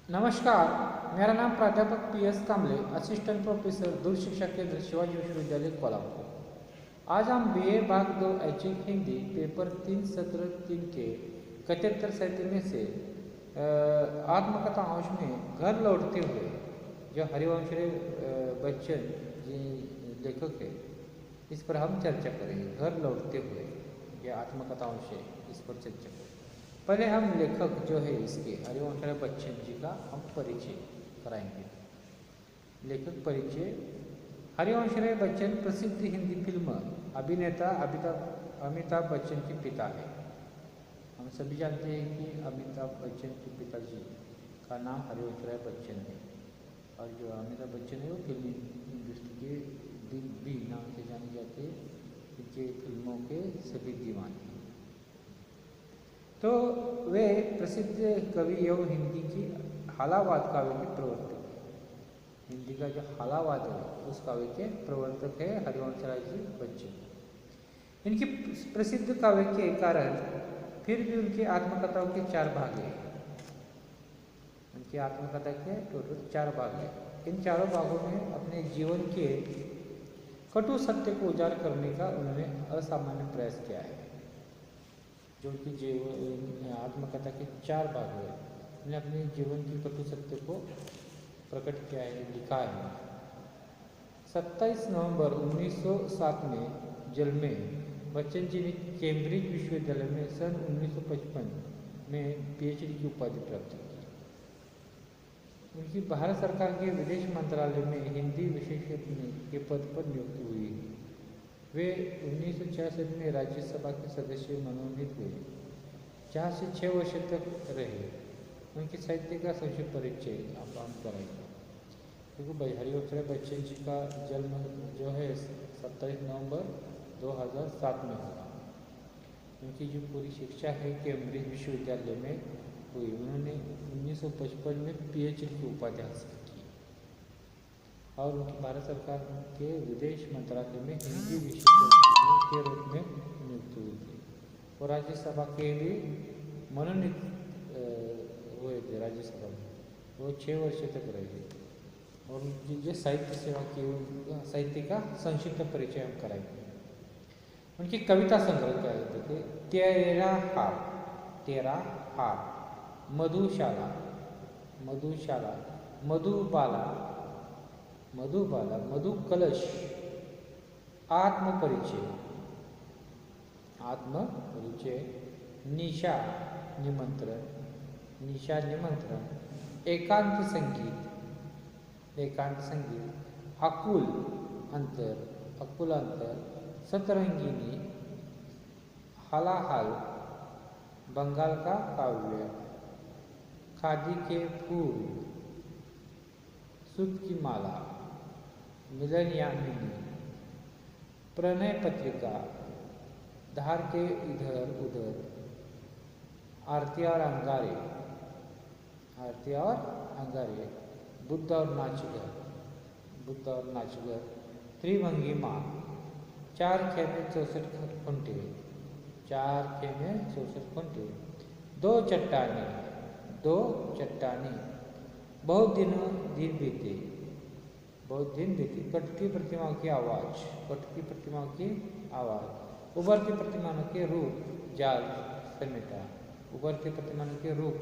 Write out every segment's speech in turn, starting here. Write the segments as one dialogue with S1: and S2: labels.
S1: नमस्कार, मेरा नाम प्राध्यापक PS कांबले, असिस्टेंट प्रोफेसर दूर शिक्षा केंद्र शिवाजी विश्वविद्यालय कोल्हापुर। आज हम BA भाग 2 ऐच्छिक हिंदी पेपर 3 सत्र 3 के 71 साहित्य में से आत्मकथा अंश में घर लौटते हुए जो हरिवंश बच्चन जी लेखक है, इस पर हम चर्चा करेंगे। घर लौटते हुए यह आत्मकथा अंश है, इस पर चर्चा करेंगे। पहले हम लेखक जो है इसके हरिवंश बच्चन जी का हम परिचय कराएंगे। लेखक परिचय। हरिवंश बच्चन प्रसिद्ध हिंदी फिल्म अभिनेता अमिताभ बच्चन के पिता है। हम सभी जानते हैं कि अमिताभ बच्चन के पिताजी का नाम हरिवंश बच्चन है, और जो अमिताभ बच्चन है वो फिल्म इंडस्ट्री के दिल भी नाम से जाने जाते हैं, इनके फिल्मों के सभी दीवाने। तो वे प्रसिद्ध कवि एवं हिंदी की हालावाद काव्य के प्रवर्तक हैं। हिंदी का जो हालावाद है उस काव्य के प्रवर्तक है हरिवंश जी बच्चन। इनकी प्रसिद्ध काव्य के कारण फिर भी उनकी आत्मकथाओं के 4 भाग हैं। उनकी आत्मकथा के टोटल 4 भाग हैं। इन चारों भागों में अपने जीवन के कटु सत्य को उजागर करने का उन्होंने असामान्य प्रयास किया है। जो कि जीवन आत्मकथा के 4 भाग हुए, उन्होंने अपने जीवन की कटु सत्य को प्रकट किया है, लिखा है। 27 नवंबर 1907 में जन्मे बच्चन जी ने कैम्ब्रिज विश्वविद्यालय में सन 1955 में PhD की उपाधि प्राप्त की। उनकी भारत सरकार के विदेश मंत्रालय में हिंदी विशेषज्ञ के पद पर नियुक्ति हुई। वे 1966 में राज्यसभा के सदस्य मनोनीत हुए, जहाँ से 6 वर्ष तक रहे। उनके साहित्य का संक्षिप्त परिचय आप हम करेंगे, क्योंकि हरिवंश बच्चन जी का जन्म जो है 27 नवंबर 2007 में हुआ। उनकी जो पूरी शिक्षा है कैम्ब्रिज विश्वविद्यालय में हुई। उन्होंने 1955 में PhD की उपाधि हासिल की, और उनकी भारत सरकार के विदेश मंत्रालय में हिंदी विशेषज्ञ के रूप में नियुक्त हुई थी। वो राज्यसभा के लिए मनोनीत हुए थे राज्यसभा में। वो 6 वर्ष तक रहे, और उनकी जो साहित्य सेवा की साहित्य का संक्षिप्त परिचय हम कराएंगे। उनकी कविता संग्रह क्या कहते थे? तेरा हार, मधुशाला, मधुबाला, मधु कलश, आत्मपरिचय, निशा निमंत्रण, एकांत संगीत, अकुल अंतर, सतरंगिनी, हलाहल, बंगाल का काव्य, खादी के फूल, सूत की माला, मिलन यामिनी, प्रणय पत्रिका, धार के इधर उधर, आरती और अंगारे, बुद्ध और नाचगर, त्रिभंगिमा, 4 खेमे 64 खुंटे, 2 चट्टानी, बहुत दिन बीते, कटती प्रतिमाओं की आवाज़, उभरती प्रतिमाओं के रूप, जाल समेटा, उभरती प्रतिमाओं के रूप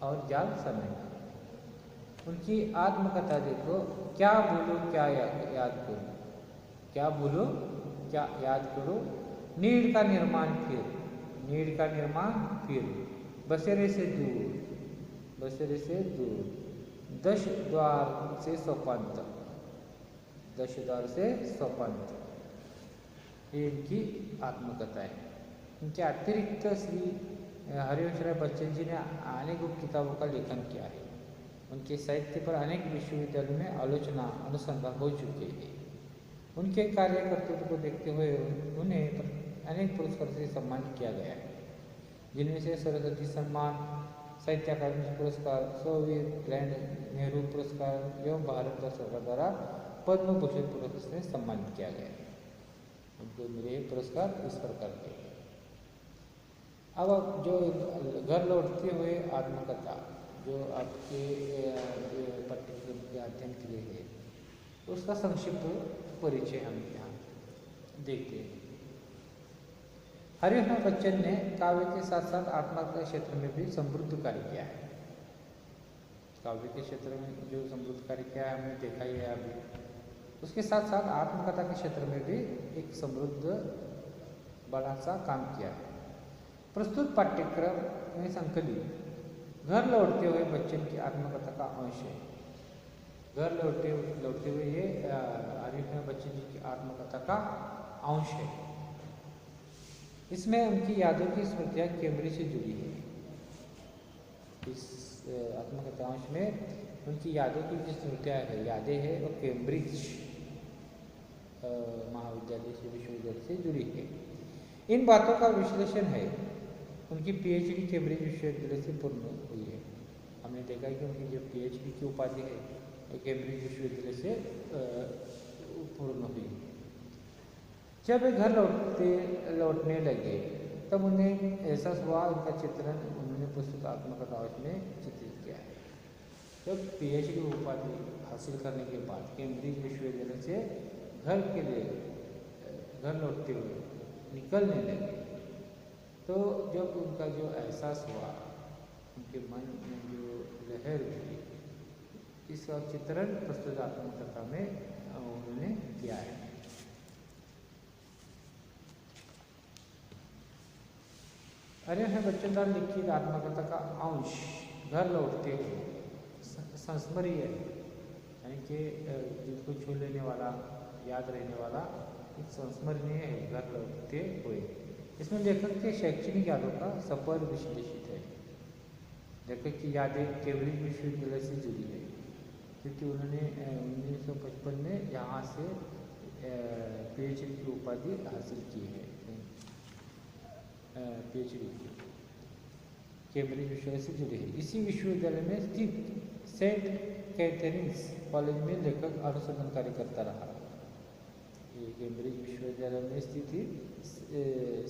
S1: और जाल समेटा। उनकी आत्मकथा देखो, क्या भूलो क्या याद करो, नीड़ का निर्माण फिर, बसेरे से दूर, 10 द्वार से सोपान, ये इनकी आत्मकथा है। इनके अतिरिक्त श्री हरिवंश बच्चन जी ने अनेक किताबों का लेखन किया है। उनके साहित्य पर अनेक विश्वविद्यालयों में आलोचना अनुसंधान हो चुके हैं। उनके कार्य कर्तव्य को देखते हुए उन्हें अनेक पुरस्कार से सम्मानित किया गया है, जिनमें से सरस्वती सम्मान, साहित्य अकादमी पुरस्कार, सोवियत लैंड नेहरू पुरस्कार एवं भारत सरकार द्वारा पद्म भूषण पुरस्कार से सम्मानित किया गया है। उनको मिले पुरस्कार इस प्रकार के। अब जो घर लौटते हुए आत्मकथा, जो आपके पाठ्यक्रम के अध्ययन के लिए है, उसका संक्षिप्त परिचय हम यहाँ देखते हैं। हरिवंश बच्चन ने काव्य के साथ साथ आत्मकथा के क्षेत्र में भी समृद्ध कार्य किया है। काव्य के क्षेत्र में जो समृद्ध कार्य किया है हमने देखा ही है अभी, उसके साथ साथ आत्मकथा के क्षेत्र में भी एक समृद्ध बड़ा सा काम किया है। प्रस्तुत पाठ्यक्रम में संकलित घर लौटते हुए बच्चन की आत्मकथा का अंश है। घर लौटते हुए ये हरिवंश बच्चन जी की आत्मकथा का अंश है। इसमें उनकी यादों की स्मृतियाँ कैम्ब्रिज से जुड़ी है। इस आत्मकथा अंश में उनकी यादों की जो स्मृतियाँ है, यादें हैं, वो कैम्ब्रिज महाविद्यालय से विश्वविद्यालय से जुड़ी है। इन बातों का विश्लेषण है उनकी पीएचडी कैम्ब्रिज विश्वविद्यालय से पूर्ण हुई है। हमने देखा है कि उनकी जो पीएचडी की उपाधि है वो कैम्ब्रिज विश्वविद्यालय से पूर्ण हुई। जब वे घर लौटने लगे तब उन्हें एहसास हुआ उनका चित्रण उन्होंने प्रस्तुत आत्मकथा में चित्रित किया है। जब पीएचडी उपाधि हासिल करने के बाद कैम्ब्रिज विश्वविद्यालय से घर लौटते हुए निकलने लगे, तो जब उनका जो एहसास हुआ, उनके मन में जो लहर हुई, इसका चित्रण प्रस्तुत आत्मकथा में उन्होंने किया है। हरिवंश बच्चन द्वारा लिखित आत्मकथा का अंश घर लौटते हुए संस्मरणीय, यानी कि जिसको छू लेने वाला, याद रहने वाला, एक संस्मरणीय है घर लौटते हुए। इसमें लेखक के शैक्षणिक यादों का सफल विश्लेषित है। लेखक की यादें कैम्ब्रिज विश्वविद्यालय से जुड़ी है, क्योंकि उन्होंने 1955 में यहाँ से पीएचडी की उपाधि हासिल की है। पीएचडी कैम्ब्रिज विश्वविद्यालय से जुड़ी है। इसी विश्वविद्यालय में स्थित सेंट कैथरीन्स कॉलेज में लेखक अनुसंधान कार्य करता रहा। ये कैम्ब्रिज विश्वविद्यालय में स्थित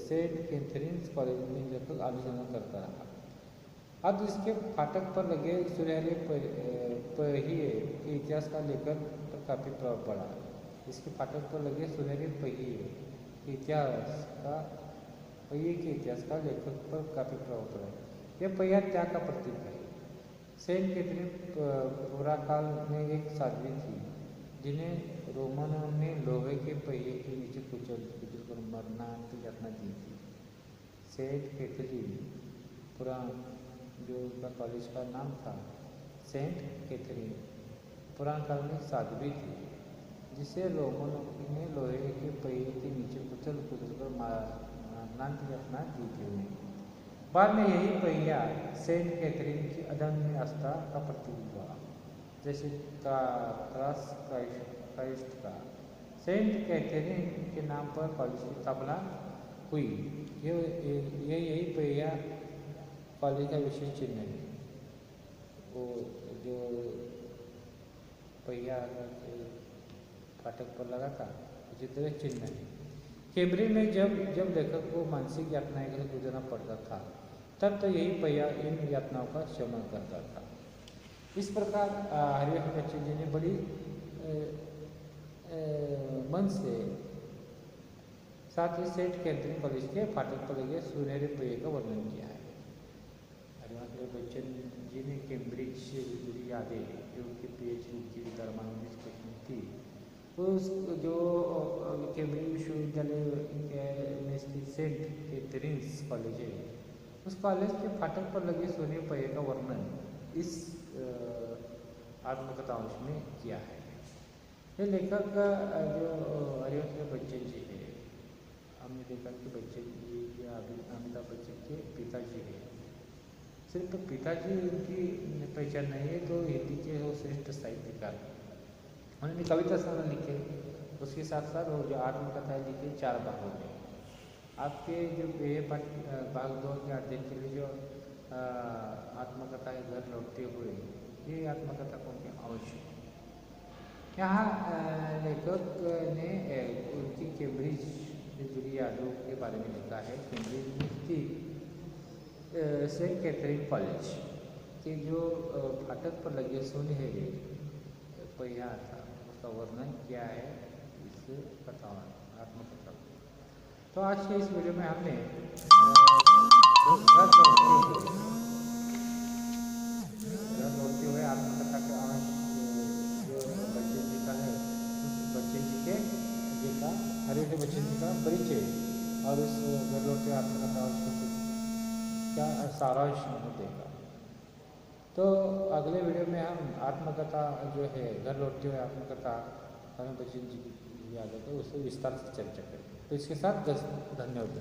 S1: सेंट कैथरीन्स कॉलेज में लेखक अनुसंधान करता रहा। अब इसके फाटक पर लगे सुनहरे पहिए के इतिहास का लेखक पर काफ़ी प्रभाव पड़ा। इसके फाटक पर लगे सुनहरे पहिए के इतिहास का लेखक पर काफ़ी प्रभाव पड़ा। यह पहिया त्याग का प्रतीक है। सेंट कैथरीन पुराकाल में एक साध्वी थी जिन्हें रोमनों ने लोहे के पहिए के नीचे कुचल कर मरणांत यातना दी थी। सेंट कैथरीन पुराण, जो उनका कॉलेज का नाम था, सेंट कैथरीन पुराण काल में साध्वी थी जिसे रोमनों ने लोहे के पहिए के नीचे कुचल कर मरणांत यातना दी थी उन्हें। बाद में यही पहिया सेंट कैथरीन की अदम्य आस्था का प्रतीक हुआ, जैसे क्रॉस क्राइस्ट का। सेंट कैथरीन के नाम पर कॉलेज की स्थापना हुई। यही पहिया कॉलेज का विशेष चिन्ह है। वो जो पहिया फाटक पर लगा था, उसी तरह चिन्ह है। कैम्ब्रिज में जब लेखक को मानसिक यातनाएं से गुजरना पड़ता था, तब तो यही पहिया इन यातनाओं का शमन करता था। इस प्रकार हरिवंश बच्चन जी ने बड़ी मन से साथ ही सेंट कैथरीन कॉलेज के फाटक पर लगे सुनहरे पहिए का वर्णन किया है। हरिवंश बच्चन जी ने कैम्ब्रिज से जुड़ी यादें, जो उनकी पीएचडी की दरम्यान थी, उस जो कैम्ब्रिज विश्वविद्यालय में स्थित सेंट कैथरीन्स कॉलेज है, उस कॉलेज के फाटक पर लगे सोने पहिए का वर्णन इस आत्मकथा में किया है। ये लेखक जो हरिवंश बच्चन जी है, हमने देखा कि बच्चन जी अमिताभ बच्चन के पिताजी है। सिर्फ पिताजी उनकी पहचान नहीं है, तो हिंदी के वो श्रेष्ठ साहित्यकार। उन्होंने कविता संग्रह लिखे, उसके साथ साथ वो जो आत्मकथाएँ लिखी 4 भागों में। आपके जो भाग 2 के अध्ययन के लिए जो आत्मकथा घर लौटते हुए, ये आत्मकथा कौन के अवश्य। यहाँ लेखक ने उनकी कैम्ब्रिज से जुड़ी यादों के बारे में लिखा है। कैम्ब्रिज में स्थित सेंट कैथरीन कॉलेज के जो फाटक पर लगे सुनहरे पहिया था, उसका वर्णन क्या है इस कथा आत्मकथा। तो आज के इस वीडियो में हमने घर लौटते हुए आत्मकथा के अंश जो बच्चन जी का है, उस बच्चन जी के जी का हरिवंश बच्चन जी का परिचय और उस घर लौटते आत्मकथा क्या सारांश हमें देगा। तो अगले वीडियो में हम आत्मकथा जो है घर लौटते हुए आत्मकथा हमें बच्चन जी की याद है तो उससे विस्तार से चर्चा करें। तो इसके साथ धन्यवाद।